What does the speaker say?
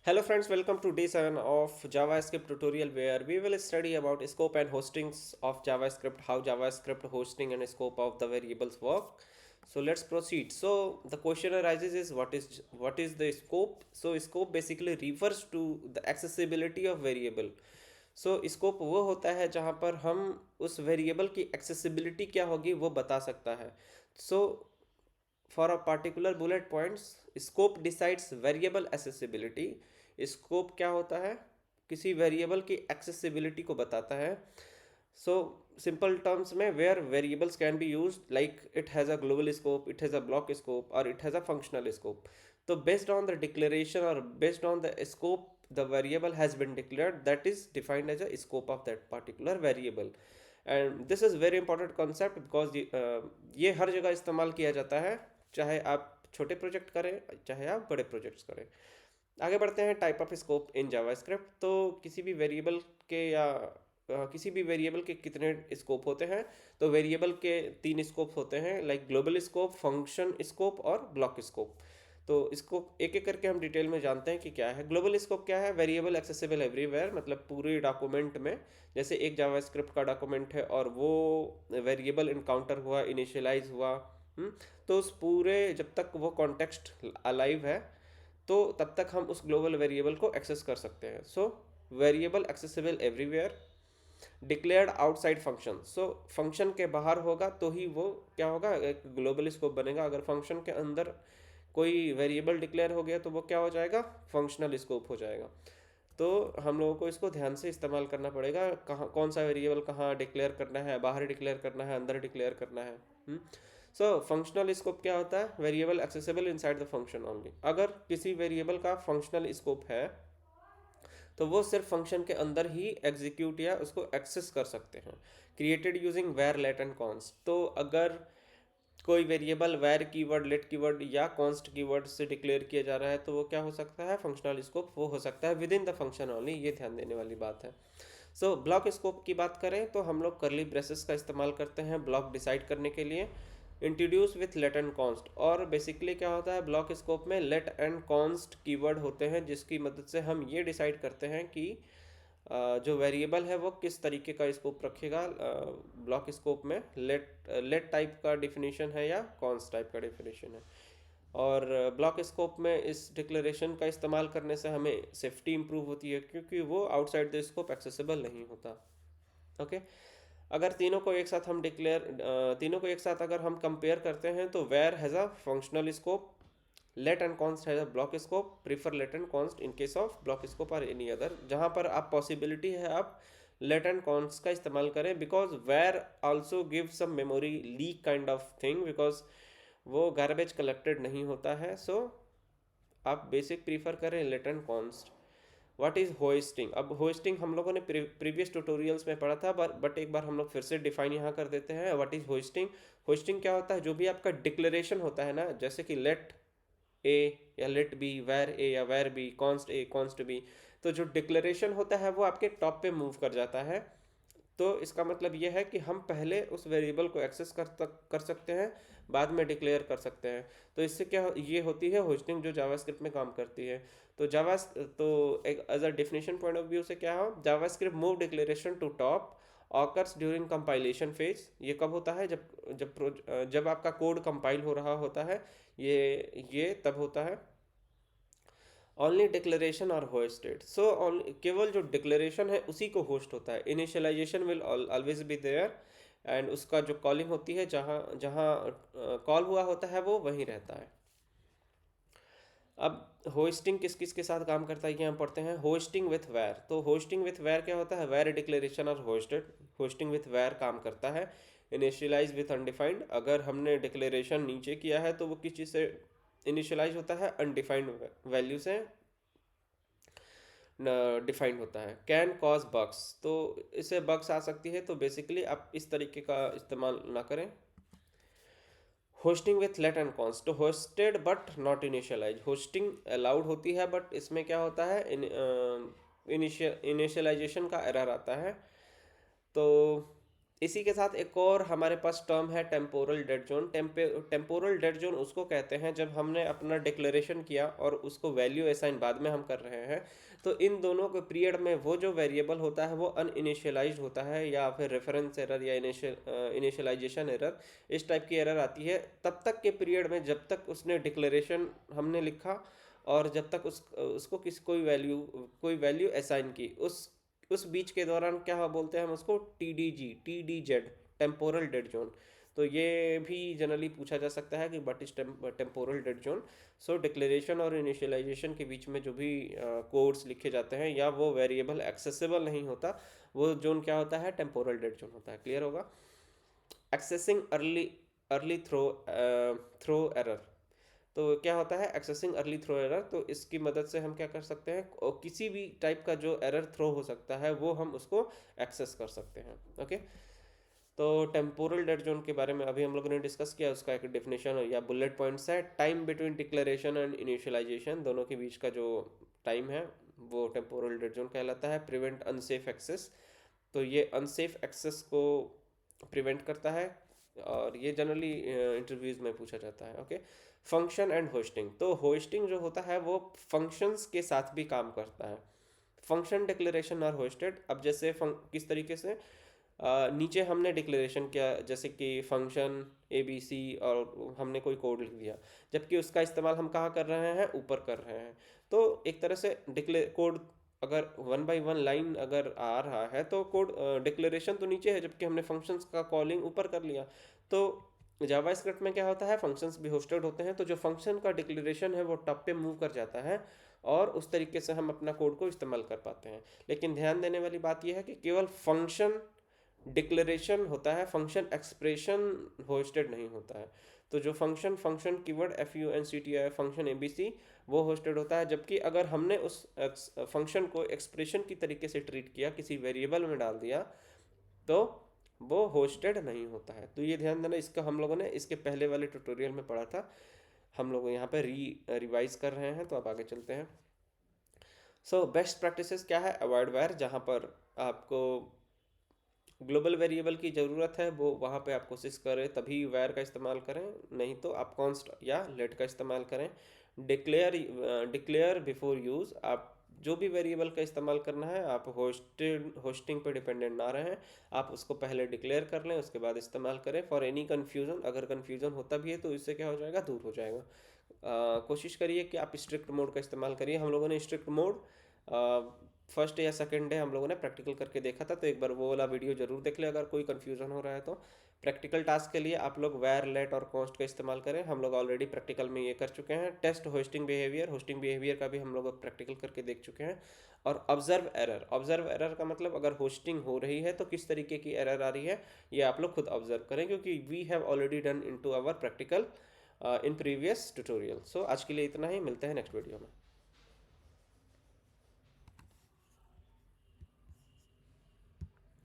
Hello friends, welcome to day 7 of JavaScript tutorial where we will study about scope and hostings of JavaScript, how JavaScript hosting and scope of the variables work. So let's proceed. So the question arises is what is the scope? So scope basically refers to the accessibility of variable. So scope वो होता है जहाँ पर हम उस variable की accessibility क्या होगी वो बता सकता है. So for a particular bullet points scope decides variable accessibility. Scope क्या होता है? किसी वेरिएबल की एक्सेसिबिलिटी को बताता है. सो सिंपल टर्म्स में where variables can be use like it has a global scope, it has a block scope और it has a functional scope. तो बेस्ड ऑन द डिक्लेरेशन और based on the scope the variable has been declared that is defined as a scope of that particular variable. And this is very important concept because ये हर जगह इस्तेमाल किया जाता है, चाहे आप छोटे प्रोजेक्ट करें चाहे आप बड़े प्रोजेक्ट्स करें. आगे बढ़ते हैं type of scope in JavaScript. तो किसी भी वेरिएबल के या किसी भी वेरिएबल के कितने स्कोप होते हैं? तो वेरिएबल के तीन स्कोप होते हैं like global scope, function scope और ब्लॉक स्कोप. तो इसको एक एक करके हम डिटेल में जानते हैं कि क्या है. ग्लोबल स्कोप क्या है? वेरिएबल एक्सेसिबल एवरीवेयर, मतलब पूरे डॉक्यूमेंट में. जैसे एक जावास्क्रिप्ट का डॉक्यूमेंट है और वो वेरिएबल इनकाउंटर हुआ, इनिशियलाइज हुआ. हम्म, तो उस पूरे जब तक वो कॉन्टेक्स्ट अलाइव है तो तब तक हम उस ग्लोबल वेरिएबल को एक्सेस कर सकते हैं. So variable accessible everywhere. Declared outside function. So function के बाहर होगा तो ही वो क्या होगा, एक ग्लोबल स्कोप बनेगा. अगर फंक्शन के अंदर कोई वेरिएबल डिक्लेयर हो गया तो वो क्या हो जाएगा, फंक्शनल स्कोप हो जाएगा. तो हम लोगों को इसको ध्यान से इस्तेमाल करना पड़ेगा, कहाँ कौन सा वेरिएबल कहाँ डिक्लेयर करना है, बाहर डिक्लेयर करना है, अंदर डिक्लेयर करना है. सो फंक्शनल स्कोप क्या होता है? Variable accessible inside the function only. अगर किसी वेरिएबल का फंक्शनल स्कोप है तो वो सिर्फ फंक्शन के अंदर ही एग्जीक्यूट या उसको एक्सेस कर सकते हैं. Created using var let and const. तो अगर कोई variable var keyword, let keyword या कॉन्स्ट कीवर्ड से डिक्लेयर किया जा रहा है तो वो क्या हो सकता है, फंक्शनल स्कोप. वो हो सकता है with in the function only. ये ध्यान देने वाली बात है. सो ब्लॉक स्कोप की बात करें तो हम लोग करली ब्रेसेस का इस्तेमाल करते हैं ब्लॉक डिसाइड करने के लिए. Introduce with let and const. और बेसिकली क्या होता है ब्लॉक स्कोप में, लेट एंड कॉन्स्ट कीवर्ड होते हैं जिसकी मदद से हम ये डिसाइड करते हैं कि जो वेरिएबल है वो किस तरीके का स्कोप रखेगा. ब्लॉक स्कोप में लेट टाइप का डिफिनीशन है या कॉन्स्ट टाइप का डिफिनीशन है. और ब्लॉक स्कोप में इस डिक्लेरेशन का इस्तेमाल करने से हमें सेफ्टी इंप्रूव होती है क्योंकि वो आउटसाइड द स्कोप एक्सेसिबल नहीं होता. ओके. अगर तीनों को एक साथ अगर हम कंपेयर करते हैं तो var has a functional scope, let and const has a block scope, prefer let and const in case of block scope और एनी अदर. जहाँ पर आप पॉसिबिलिटी है आप लेट एंड कॉन्स्ट का इस्तेमाल करें because var also give some memory leak kind of thing, because वो गार्बेज कलेक्टेड नहीं होता है. सो आप बेसिक प्रीफर करें let and const. What is hoisting? अब होस्टिंग हम लोगों ने प्रीवियस ट्यूटोरियल्स में पढ़ा था, बट एक बार हम लोग फिर से डिफाइन यहाँ कर देते हैं. What is hosting? होस्टिंग क्या होता है? जो भी आपका डिक्लेरेशन होता है ना, जैसे कि लेट ए या लेट बी, वैर ए या वैर बी, कॉन्स्ट ए कॉन्स्ट बी. तो जो डिक्लेरेशन होता है वो आपके टॉप पे मूव कर जाता है. तो इसका मतलब ये है कि हम पहले उस वेरिएबल को एक्सेस कर सकते हैं, बाद में डिक्लेयर कर सकते हैं. तो इससे क्या ये होती है होस्टिंग जो जावास्क्रिप्ट में काम करती है. तो तो एक as a definition point of view से क्या हो, JavaScript move declaration to top occurs during compilation phase. ये कब होता है? जब आपका कोड कंपाइल हो रहा होता है. ये तब होता है. ओनली डिक्लेरेशन और होस्टेड. सो केवल जो डिक्लेरेशन है उसी को होस्ट होता है. Initialisation will always be there. And उसका जो कॉलिंग होती है, जहाँ जहाँ कॉल हुआ होता है वो वहीं रहता है. अब होस्टिंग किस किस के साथ काम करता है ये हम पढ़ते हैं. Hoisting with var. तो होस्टिंग विथ वेयर क्या होता है? वेयर डिक्लेरेशन और होस्टेड. होस्टिंग विथ वेयर काम करता है. Initialise with undefined. अगर हमने डिक्लेरेशन नीचे किया है तो वो किस चीज़ से इनिशियलाइज होता है? अनडिफाइंड वैल्यू से डिफाइंड होता है. Can cause bugs. तो इससे बग्स आ सकती है, तो बेसिकली आप इस तरीके का इस्तेमाल ना करें. Hoisting with let and const. तो hoisted but not initialise. Hoisting allowed होती है बट इसमें क्या होता है, इनिशियलाइजेशन का एरर आता है. तो इसी के साथ एक और हमारे पास टर्म है temporal dead zone. Temporal dead zone उसको कहते हैं जब हमने अपना डिक्लेरेशन किया और उसको वैल्यू असाइन बाद में हम कर रहे हैं, तो इन दोनों के पीरियड में वो जो वेरिएबल होता है वो अनइनिशियलाइज होता है, या फिर रेफरेंस एरर या इनिशियलाइजेशन एरर, इस टाइप की एरर आती है तब तक के पीरियड में जब तक उसने डिक्लेरेशन हमने लिखा और जब तक उसको किसी कोई वैल्यू असाइन की, उस बीच के दौरान क्या बोलते हैं हम उसको, TDG, टेम्पोरल डेड जोन। तो ये भी जनरली पूछा जा सकता है कि what is temporal dead zone. So declaration और इनिशियलाइजेशन के बीच में जो भी कोड्स लिखे जाते हैं या वो वेरिएबल एक्सेसिबल नहीं होता, वो जोन क्या होता है, टेम्पोरल डेड जोन होता है। क्लियर होगा। Accessing early early throw error. तो क्या होता है एक्सेसिंग अर्ली थ्रो एरर, तो इसकी मदद से हम क्या कर सकते हैं, किसी भी टाइप का जो एरर थ्रो हो सकता है वो हम उसको एक्सेस कर सकते हैं। ओके, तो टेम्पोरल डेड जोन के बारे में अभी हम लोगों ने डिस्कस किया, उसका एक डेफिनेशन या बुलेट पॉइंट्स है। Time between declaration and initialisation, दोनों के बीच का जो टाइम है वो टेम्पोरल डेड जोन कहलाता है। प्रिवेंट अनसेफ एक्सेस, तो ये अनसेफ एक्सेस को प्रिवेंट करता है और ये जनरली इंटरव्यूज में पूछा जाता है। ओके, फंक्शन एंड होस्टिंग, तो होस्टिंग जो होता है वो फंक्शंस के साथ भी काम करता है। फंक्शन डिक्लेरेशन आर होस्टेड, अब जैसे किस तरीके से, नीचे हमने डिक्लेरेशन किया जैसे कि फंक्शन ABC और हमने कोई कोड लिख दिया, जबकि उसका इस्तेमाल हम कहाँ कर रहे हैं, ऊपर कर रहे हैं। तो एक तरह से कोड अगर 1 by 1 लाइन अगर आ रहा है तो कोड डिक्लेरेशन तो नीचे है, जबकि हमने फंक्शंस का कॉलिंग ऊपर कर लिया। तो जावास्क्रिप्ट में क्या होता है, फंक्शंस भी होस्टेड होते हैं, तो जो फंक्शन का डिक्लेरेशन है वो टॉप पे मूव कर जाता है और उस तरीके से हम अपना कोड को इस्तेमाल कर पाते हैं। लेकिन ध्यान देने वाली बात यह है कि केवल फंक्शन डिक्लेरेशन होता है, फंक्शन एक्सप्रेशन होस्टेड नहीं होता है। तो जो function keyword FUNCTI function ABC वो होस्टेड होता है, जबकि अगर हमने उस फंक्शन को एक्सप्रेशन की तरीके से ट्रीट किया, किसी वेरिएबल में डाल दिया, तो वो होस्टेड नहीं होता है। तो ये ध्यान देना, इसका हम लोगों ने इसके पहले वाले ट्यूटोरियल में पढ़ा था, हम लोग यहाँ पे रिवाइज कर रहे हैं। तो अब आगे चलते हैं। सो बेस्ट प्रैक्टिसेस क्या है, अवॉइड वायर, जहाँ पर आपको ग्लोबल वेरिएबल की ज़रूरत है वो वहाँ पे आप कोशिश करें तभी वायर का इस्तेमाल करें, नहीं तो आप कॉन्स्ट या लेट का इस्तेमाल करें। डिक्लेयर बिफोर यूज़, आप जो भी वेरिएबल का इस्तेमाल करना है आप होस्टिंग पे डिपेंडेंट ना रहें, आप उसको पहले डिक्लेयर कर लें उसके बाद इस्तेमाल करें। फॉर एनी कन्फ्यूज़न, अगर कन्फ्यूज़न होता भी है तो इससे क्या हो जाएगा, दूर हो जाएगा। कोशिश करिए कि आप स्ट्रिक्ट मोड का इस्तेमाल करिए। हम लोगों ने स्ट्रिक्ट मोड फर्स्ट या सेकंड डे हम लोगों ने प्रैक्टिकल करके देखा था, तो एक बार वो वाला वीडियो जरूर देख ले अगर कोई कन्फ्यूज़न हो रहा है तो। प्रैक्टिकल टास्क के लिए आप लोग वायर, लेट और कॉन्स्ट का इस्तेमाल करें, हम लोग ऑलरेडी प्रैक्टिकल में ये कर चुके हैं। टेस्ट होस्टिंग बिहेवियर का भी हम लोग प्रैक्टिकल करके देख चुके हैं। और ऑब्जर्व एरर का मतलब अगर होस्टिंग हो रही है तो किस तरीके की एरर आ रही है, ये आप लोग खुद ऑब्जर्व करें, क्योंकि we have already done in to our practical in previous tutorial. So आज के लिए इतना ही, मिलते हैं नेक्स्ट वीडियो में।